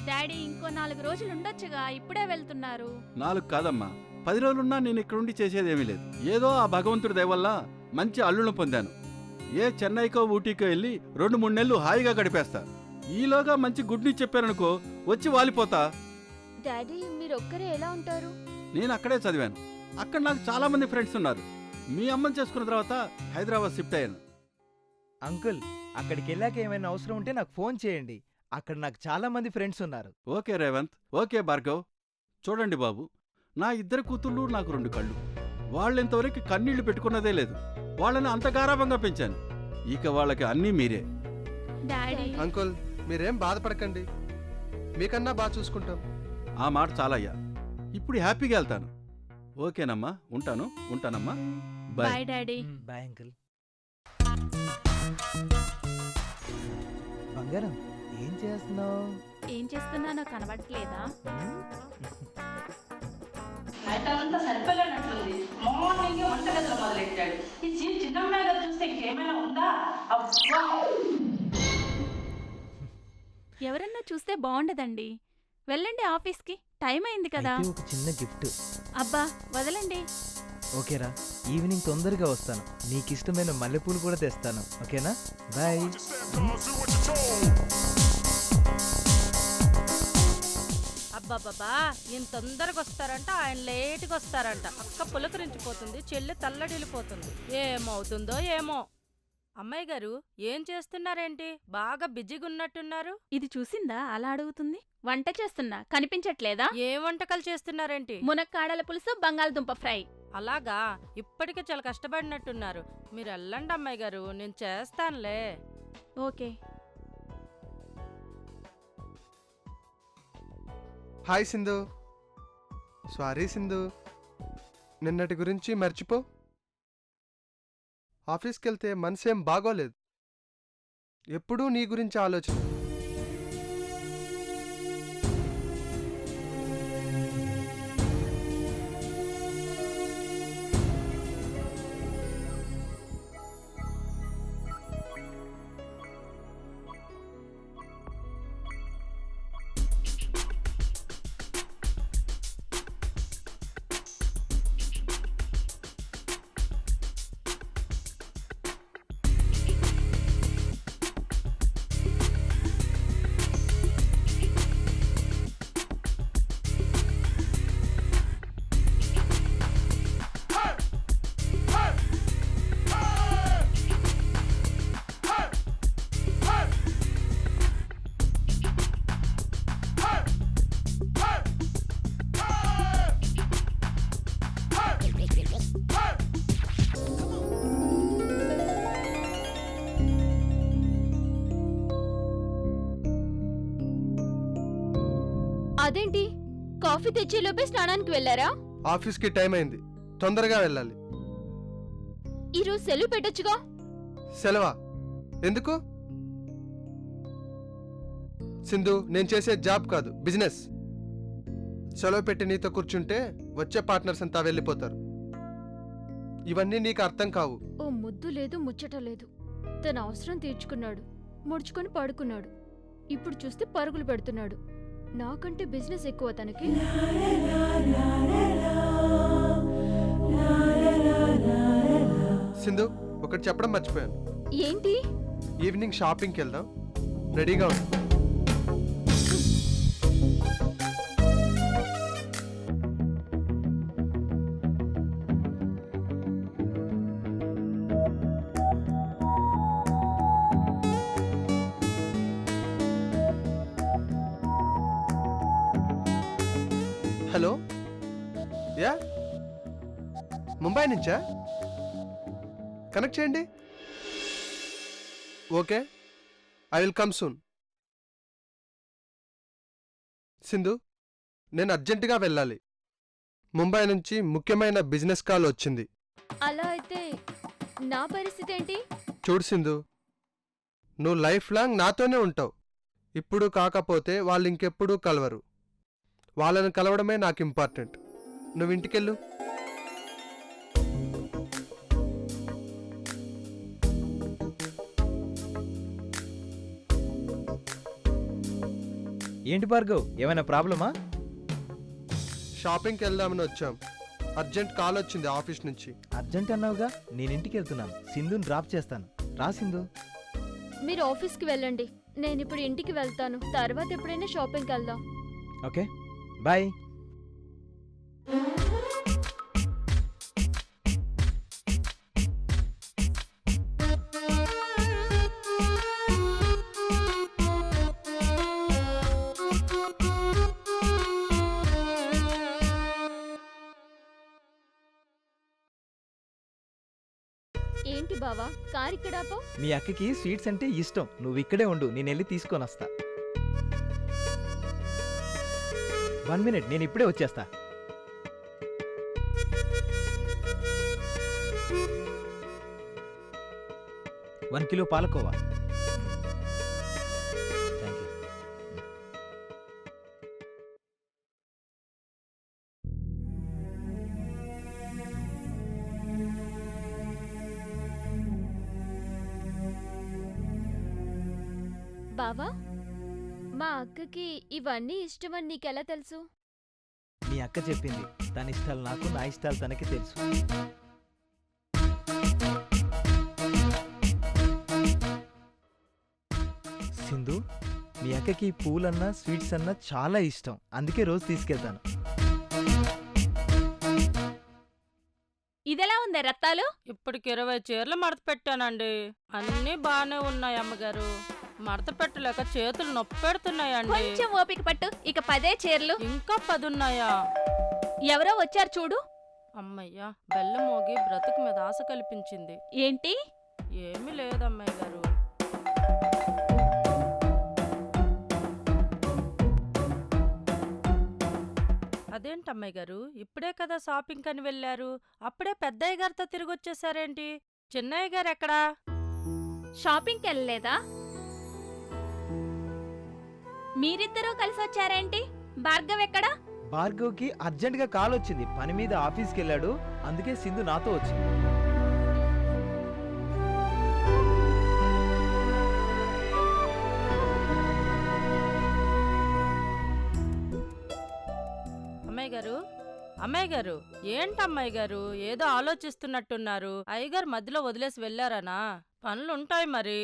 Daddy ఇంకో 4 రోజులు ఉండొచ్చుగా, ఇప్పుడే వెళ్తున్నారు. 4 కాదమ్మా, 10 రోజులున్నా నేను ఇక్కడుండి చేసేదేమీ లేదు. ఏదో ఆ భగవంతుడి దయ వల్ల మంచి అల్లుళ్ళను పొందాను. ఏ చెన్నైకో ఊటీకో వెళ్ళి 2-3 నెలలు హాయిగా గడిపేస్తా. ఈలోగా మంచి గుడ్ న్యూస్ చెప్పారనుకో, వచ్చి వాలిపోతా. డాడీ మీరు ఒక్కరే ఎలా ఉంటారు? నేను అక్కడే చదివాను. అక్కడ నాకు చాలా మంది ఫ్రెండ్స్ ఉన్నారు. మీ అమ్మని చేసుకున్న తర్వాత హైదరాబాద్ షిఫ్ట్ అయ్యాను. అంకుల్, అక్కడికి వెళ్ళాక ఏమైనా అవసరం ఉంటే నాకు ఫోన్ చేయండి. అక్కడ నాకు చాలా మంది ఫ్రెండ్స్ ఉన్నారు. Okay Revanth, okay Bhargav. చూడండి బాబు, నా 2 కూతుళ్ళు, నాకు 2 కళ్ళు. వాళ్ళెంతవరకు కన్నీళ్లు పెట్టుకున్నదే లేదు. వాళ్ళని అంత గారాభంగా పెంచాను. ఇక వాళ్ళకి అన్నీ మీరే. డాడీ అంకుల్ మీరేం బాధపడకండి, మీకన్నా బాగా చూసుకుంటాం. ఆ మాట చాలయ్యా. ఇప్పుడు హ్యాపీగా వెళ్తాను. ఓకేనమ్మా, ఉంటానమ్మా. Bye. Bye daddy. Bye uncle. బంగారం, ఏం చేస్తున్నావు? ఏం చేస్తున్నానో కనబడట్లేదా? నైటంతా సరిపోలేనట్లుంది. మార్నింగ్ వంటగదిలో మొదలెట్టాడు. ఈ చిన్నమ్మాయి గారు చూస్తే ఇంకేమైనా ఉందా? అబ్బా, ఎవరన్నా చూస్తే బాగుండదండి. వెళ్ళండి ఆఫీస్కి, టైం అయింది కదా. అయితే ఒక చిన్న గిఫ్ట్. అబ్బా వదలండి. ఓకేరా, ఈవినింగ్ తొందరగా వస్తాను. నీకు ఇష్టమైన మల్లెపూలు కూడా తెస్తాను. ఓకేనా? బాయ్. అబ్బాబాబా, ఈయన తొందరగా వస్తారంట, ఆయన లేటుగా వస్తారంట. అక్క పులకరించిపోతుంది, చెల్లి తల్లడిల్లిపోతుంది. ఏమవుతుందో ఏమో. అమ్మాయి గారు, ఏం చేస్తున్నారేంటి? బాగా బిజీగా ఉన్నట్టున్నారు. ఇది చూసిందా అలా అడుగుతుంది? వంట చేస్తున్నా, కనిపించట్లేదా? ఏం వంటకాలు చేస్తున్నారేంటి? మునక్కాడల పులుసు, బంగాళదుంప ఫ్రై. అలాగా, ఇప్పటికే చాలా కష్టపడినట్టున్నారు. మీరు వెళ్ళండి అమ్మాయి గారు, నేను చేస్తానులే. Okay. Hi Sindhu. Sorry Sindhu, నిన్నటి గురించి మర్చిపో. ఆఫీస్కి వెళ్తే మనసేం బాగోలేదు. ఎప్పుడూ నీ గురించి ఆలోచన. అదేంటి, కాఫీ తెచ్చేలోపే స్నానానికి వెళ్ళారా? ఆఫీస్కి టైం అయింది, తొందరగా వెళ్ళాలి. ఈరోజు సెలవు పెట్టొచ్చుగా. సెలవా? ఎందుకు? సింధు, నేను చేసే జాబ్ కాదు, బిజినెస్. సెలవు పెట్టి నీతో కూర్చుంటే వచ్చే పార్ట్నర్స్ అంతా వెళ్ళిపోతారు. ఇవన్నీ నీకు అర్థం కావు. ఓ ముద్దు లేదు, ముచ్చట లేదు. తన అవసరం తీర్చుకున్నాడు, ముడుచుకొని పడుకున్నాడు. ఇప్పుడు చూస్తే పరుగులు పెడుతున్నాడు. నాకంటే బిజినెస్ ఎక్కువ తనకి. సింధు, ఒకటి చెప్పడం మర్చిపోయాను. ఏంటి? ఈవినింగ్ షాపింగ్కి వెళ్దాం, రెడీగా ఉంది. హలో, యా, ముంబై నుంచా? కనెక్ట్ చేయండి. Okay, I will come soon. Sindhu, నేను అర్జెంటుగా వెళ్ళాలి. ముంబై నుంచి ముఖ్యమైన బిజినెస్ కాల్ వచ్చింది. అలా అయితే నా పరిస్థితి ఏంటి? చూడు సింధు, నువ్వు లైఫ్ లాంగ్ నాతోనే ఉంటావు. ఇప్పుడు కాకపోతే వాళ్ళు ఇంకెప్పుడూ కలవరు. వాళ్ళని కలవడమే నాకు ఇంపార్టెంట్. నువ్వు ఇంటికెళ్ళు. ఏంటి భార్గవ్, ఏమైనా ప్రాబ్లమా? షాపింగ్కి వెళ్దామని వచ్చాం. అర్జెంట్ కాల్ వచ్చింది ఆఫీస్ నుంచి. అర్జెంట్ అన్నావుగా, నేను ఇంటికి వెళ్తున్నాను. సింధుని డ్రాప్ చేస్తాను. రా సింధు. మీరు ఆఫీస్కి వెళ్ళండి, నేను ఇప్పుడు ఇంటికి వెళ్తాను. తర్వాత ఎప్పుడైనా షాపింగ్కి వెళ్దాం. Okay, bye. ఏంటి బావా, కార్ ఇక్కడ ఆపావ్? మీ అక్కకి స్వీట్స్ అంటే ఇష్టం. నువ్వు ఇక్కడే ఉండు, నేను వెళ్ళి తీసుకొని వస్తా. 1 మినిట్, నేను ఇప్పుడే వచ్చేస్తా. One kilo palkova. Thank you. బావా, మా అక్కకి ఇవన్నీ ఇష్టమని నీకెలా తెలుసు? మీ అక్క చెప్పింది. తన ఇష్టాలు నాకు, నా ఇష్టాలు తనకి తెలుసు. సింధు, మీ అక్కకి పూలన్నా స్వీట్స్ అన్నా చాలా ఇష్టం. అందుకే రోజు తీసుకెళ్తాను. ఇదెలా ఉందే రత్తాలు? ఇప్పటికి 20 చీరలు మడత పెట్టానండి. అన్నీ బాగానే ఉన్నాయి అమ్మగారు. మడత పెట్టలేక చేతులు నొప్పి పెడుతున్నాయండి. కొంచెం ఓపిక పట్టు, ఇక 10 చీరలు. ఇంకా 10 ఉన్నాయా? ఎవరో వచ్చారు చూడు. అమ్మయ్యా, బెల్లం మోగి బ్రతుకు మీద ఆశ కల్పించింది. ఏంటి? ఏమీ లేదమ్మాయి గారు. అదేంటమ్మాయి గారు, ఇప్పుడే కదా షాపింగ్ అని వెళ్ళారు, అప్పుడే పెద్దయ్య గారితో తిరిగి వచ్చేసారేంటి? చిన్నయ్య గారు ఎక్కడా? షాపింగ్కి వెళ్ళలేదా? మీరిద్దరూ కలిసి వచ్చారేంటి? భార్గవ్ ఎక్కడా? భార్గవ్కి అర్జెంట్గా కాల్ వచ్చింది. పని మీద ఆఫీస్కి వెళ్ళాడు. అందుకే సింధు నాతో వచ్చింది. అమ్మాయి గారు, అమ్మాయి గారు, ఏంటమ్మాయి గారు ఏదో ఆలోచిస్తున్నట్టున్నారు? అయ్యగారు మధ్యలో వదిలేసి వెళ్ళారనా? పనులుంటాయి మరి.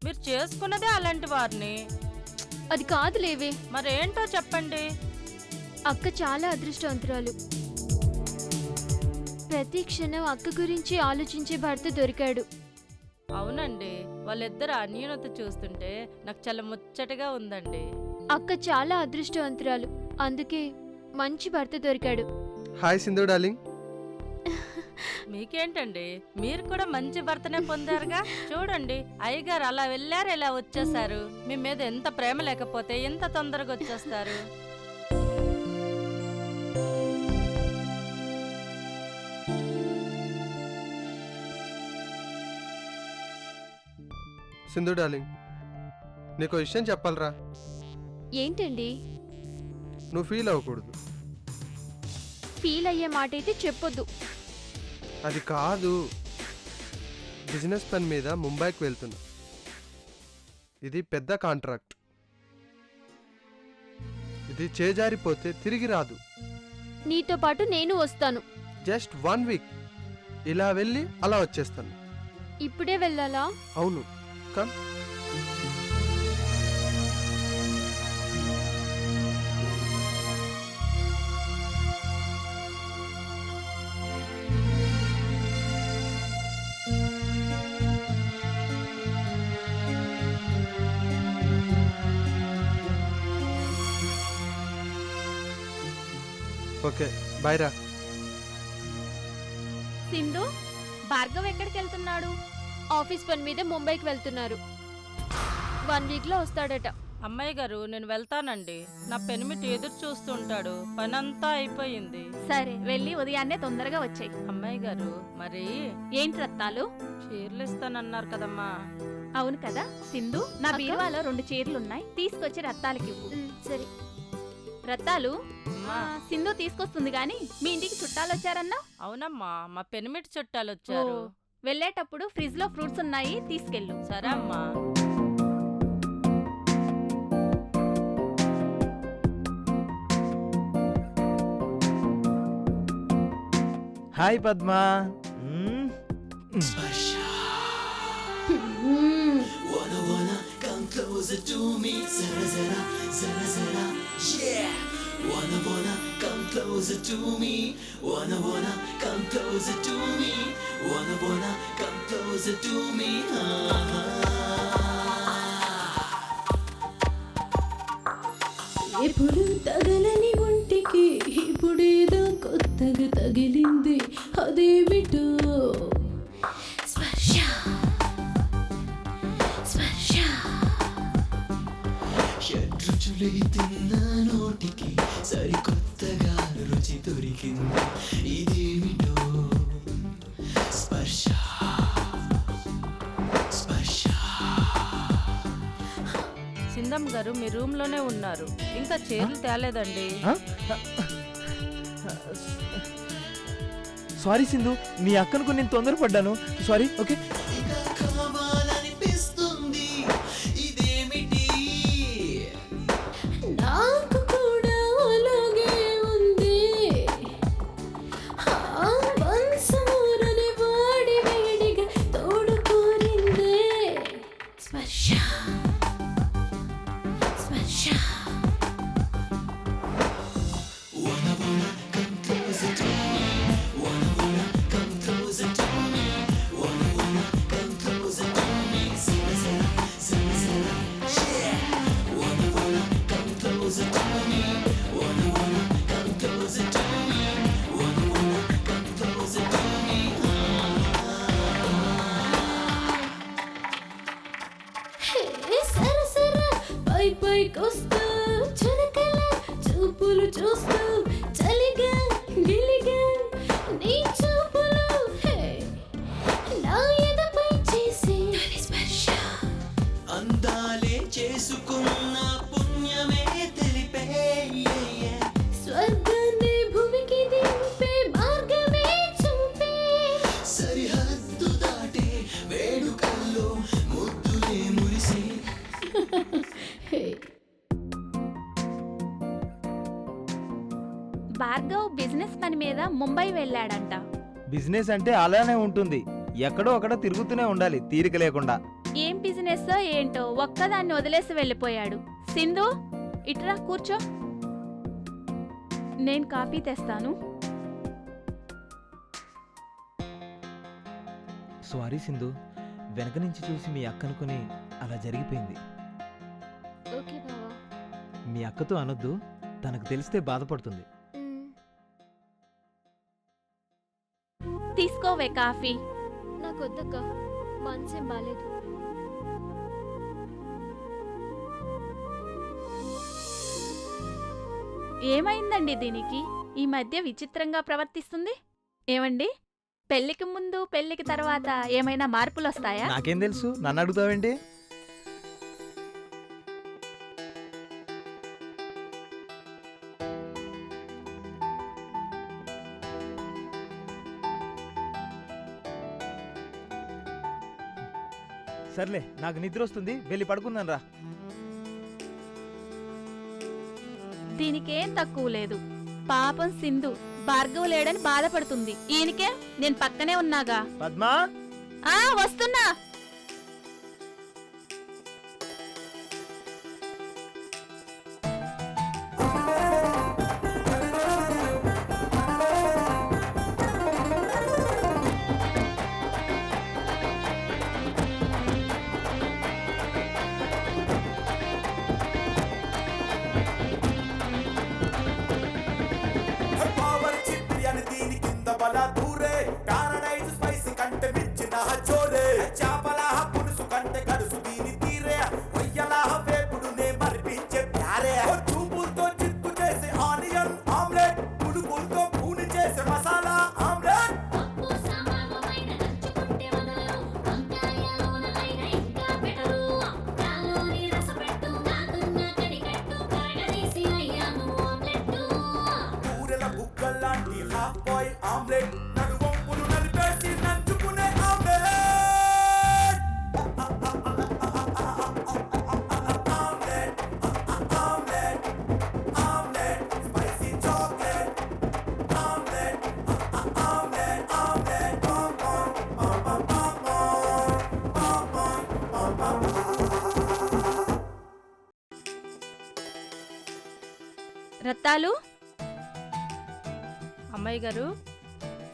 మీరు చేసుకున్నదే అలాంటి వారిని. అది కాదులేవే, మరేంటో చెప్పండి. అక్క చాలా అదృష్టవంతురాలు. ప్రతి క్షణం అక్క గురించి ఆలోచించే భర్త దొరికాడు. అవునండి, వాళ్ళిద్దరు అన్యూనత చూస్తుంటే నాకు చాలా ముచ్చటగా ఉందండి. అక్క చాలా అదృష్టవంతురాలు, అందుకే మంచి భర్త దొరికాడు. Hi Sindhu darling. మీకేంటండి, మీరు కూడా మంచి భర్తనే పొందారుగా. చూడండి, అయ్యగారు అలా వెళ్ళారు, ఇలా వచ్చేసారు. మీ మీద ఎంత ప్రేమ లేకపోతే ఎంత తొందరగా వచ్చేస్తారు? సింధు డార్లింగ్, నీకు విషయం చెప్పాలరా. ఏంటండి? నువ్వు ఫీల్ అవ్వకూడదు. ఫీల్ అయ్యే మాట అయితే చెప్పొద్దు. అది కాదు, బిజినెస్ పని మీద ముంబైకి వెళ్తున్నా. ఇది పెద్ద కాంట్రాక్ట్. ఇది చేజారిపోతే తిరిగి రాదు. నీతో పాటు నేను వస్తాను. Just 1 week. ఇలా వెళ్ళి అలా వచ్చేస్తాను. ఇప్పుడే వెళ్ళాలా? అవును, కమ్. ఓకే, బాయ్ రా. సింధు, భార్గవ్ ఎక్కడికి వెళ్తున్నాడు? ఆఫీస్ పని మీద ముంబైకి వెళ్తున్నారు. 1 వీక్లో వస్తాడట. అమ్మాయి గారు, నేను వెళ్తానండి. నా పెనిమిటి ఎదురు చూస్తుంటాడు. పనంతా అయిపోయింది. సరే, వెళ్ళి ఉదయాన్నే తొందరగా వచ్చాయి. అమ్మాయి గారు, మరి ఏంటి రత్తాలు? చీరలు ఇస్తానన్నారు కదమ్మా. అవును కదా సింధు, నా అక్క? బీరువాలో 2 చీరలున్నాయి, తీసుకొచ్చి రత్తాలకి ఇవ్వు. సరే. రత్తాలు, అమ్మా. సింధు తీసుకొస్తుంది గాని మీ ఇంటికి చుట్టాలు వచ్చారన్నా? అవునమ్మా, మా పెనిమిటి చుట్టాలు వచ్చారు. వెళ్ళేటప్పుడు ఫ్రిడ్జ్ లో ఫ్రూట్స్ ఉన్నాయి, తీసుకెళ్ళు. సరే అమ్మా. హాయ్ పద్మ. ఎప్పుడు తగలని ఒంటికి ఇప్పుడేదో కొత్తగా తగిలింది, అదేమిటో స్పర్శ స్పర్శ. షడ్రుచులై తిన్న నోటికి సరికొత్తగా రుచి దొరికింది, ఇదేమిటో స్పర్శ స్పర్శ. సింధం గారు మీ రూమ్ లోనే ఉన్నారు, ఇంకా చీరలు తేలేదండి. సారీ సింధు, మీ అక్కనుకు నేను తొందరపడ్డాను. సారీ. ఓకే. కావాలనిపిస్తుంది, ఇదేమిటి? నాకు కూడా అలాగే ఉంది. వంశమూరని వాడి వేడిగా తోడు కోరిందే స్పర్శ స్పర్శ. పైకొస్తూ చురకల చూపులు చూస్తూ చలిగా గిలిగా నీ చూపులు నా ఎదపై చేసే స్పర్శ. అందాలే చేసుకున్న పుణ్యమే తెలిపే, స్వర్గాన్ని భూమికి దింపే మార్గమే చూపే, సరిహద్దు దాటే వేడుకల్లో ముద్దులే మురిసే. భార్గవ్ బిజినెస్ పని మీద ముంబై వెళ్ళాడంట. బిజినెస్ అంటే అలానే ఉంటుంది, ఎక్కడో అక్కడ తిరుగుతూనే ఉండాలి తీరిక లేకుండా. ఏం బిజినెస్ ఏంటో ఒక్కదాన్ని వదిలేసి వెళ్ళిపోయాడు. సింధు ఇట్రా కూర్చో, నేను కాఫీ తెస్తాను. సారీ సింధు, వెనక నుంచి చూసి మీ అక్కనుకుని అలా జరిగిపోయింది. ఓకే బావా. మీ అక్కతో అనొద్దు, తనకు తెలిస్తే బాధపడుతుంది. తీసుకోవే కాఫీ. నాకొద్దక్క, మనసేం బాలేదు. ఏమైందండి దీనికి? ఈ మధ్య విచిత్రంగా ప్రవర్తిస్తుంది. ఏమండి, పెళ్లికి ముందు పెళ్లికి తర్వాత ఏమైనా మార్పులు వస్తాయా? నాకేం తెలుసు, నన్ను అడుగుతావేంటి? సర్లే, నాకు నిద్ర వస్తుంది, వెళ్ళి పడుకుందాం రా. దీనికేం తక్కువ లేదు. పాపం సింధు భార్గవ్ లేడని బాధపడుతుంది. ఈయనకే నేను పక్కనే ఉన్నాగా. పద్మా, వస్తున్నా. దీని కింద బల దూరే, ప్యారడైజ్ స్పైసీ కంటే మించిన చోరే. చేప రత్తాలు, అమ్మాయి గారు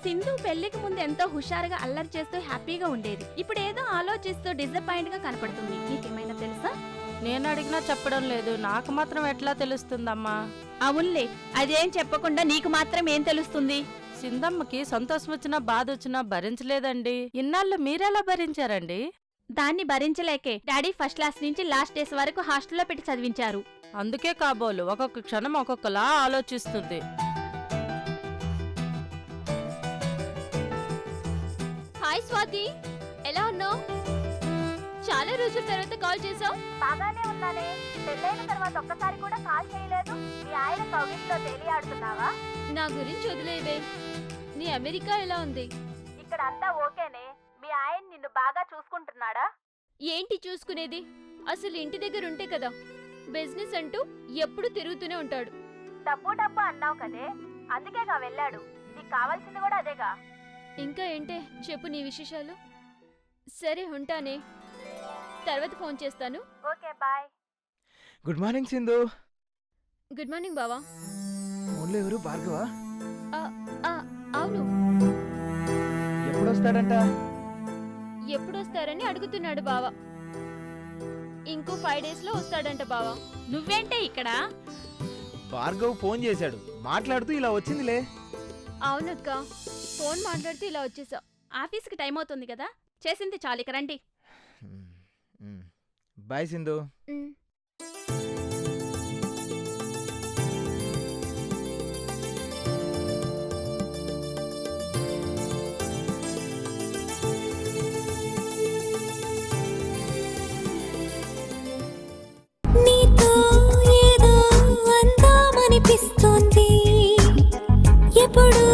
సింధు పెళ్లికి ముందు ఎంతో హుషారుగా అల్లరి చేస్తూ హ్యాపీగా ఉండేది. ఇప్పుడు ఏదో ఆలోచిస్తూ డిసప్పాయింట్ గా కనపడుతుంది. నీకేమైనా తెలుసా? నేను అడిగినా చెప్పడం లేదు, నాకు మాత్రం ఎట్లా తెలుస్తుందమ్మా? అవునులే, అదేం చెప్పకుండా నీకు మాత్రం ఏం తెలుస్తుంది? సింధమ్మకి సంతోషం వచ్చినా బాధ వచ్చినా భరించలేదండి. ఇన్నాళ్ళు మీరెలా భరించారండి? దాన్ని భరించలేకే డాడీ ఫస్ట్ క్లాస్ నుంచి లాస్ట్ డేస్ వరకు హాస్టల్లో పెట్టి చదివించారు. అందుకే కాబోలు ఒక్కొక్క క్షణం ఒక్కొక్కలా ఆలోచిస్తుంది. హాయ్ స్వాతి, ఎలా ఉన్నావు? చాలా రోజుల తర్వాత కాల్ చేసావు. బాగానే ఉన్నానే. పెళ్ళైన తర్వాత ఒక్కసారి కూడా కాల్ చేయలేదు. మీ ఆయన కౌగిట్లో తేలియాడుతున్నావా? నా గురించి వదిలేవే. నీ అమెరికా ఎలా ఉంది? ఇక్కడ అంతా ఓకేనే. మీ ఆయన నిన్ను బాగా చూసుకుంటున్నాడా? ఏంటి చూసుకునేది? అసలు ఇంటి దగ్గర ఉంటే కదా. బిజినెస్ అంటూ ఎప్పుడు తిరుగుతూనే ఉంటాడు. డబ్బు డబ్బు అన్నావు కదే, అందుకేగా వెళ్ళాడు. నీకు కావాల్సింది కూడా అదేగా. ఇంకా ఏంటే చెప్పు నీ విశేషాలు. సరే ఉంటానే, తర్వాత ఫోన్ చేస్తాను. Okay bye. Good morning Sindhu. Good morning బావా. ఫోన్లో ఎవరు? భార్గవా? అవును, ఎప్పుడు వస్తాడంట? ఎప్పుడొస్తారని అడుగుతున్నాడు బావా. ఇంకో 5 days లో వస్తాడంట బావా. నువ్వేంటే ఇక్కడ? భార్గవ్ ఫోన్ చేశాడు, మాట్లాడుతూ ఇలా వచ్చిందిలే. అవునక్క, ఫోన్ మాట్లాడితే ఇలా వచ్చేసా. ఆఫీస్కి టైం అవుతుంది కదా, చేసింది చాలు, ఇక రండి. బాయ్ సింధు. ఉమ్. నీతో ఏదో అందామనిపిస్తోంది ఎప్పుడు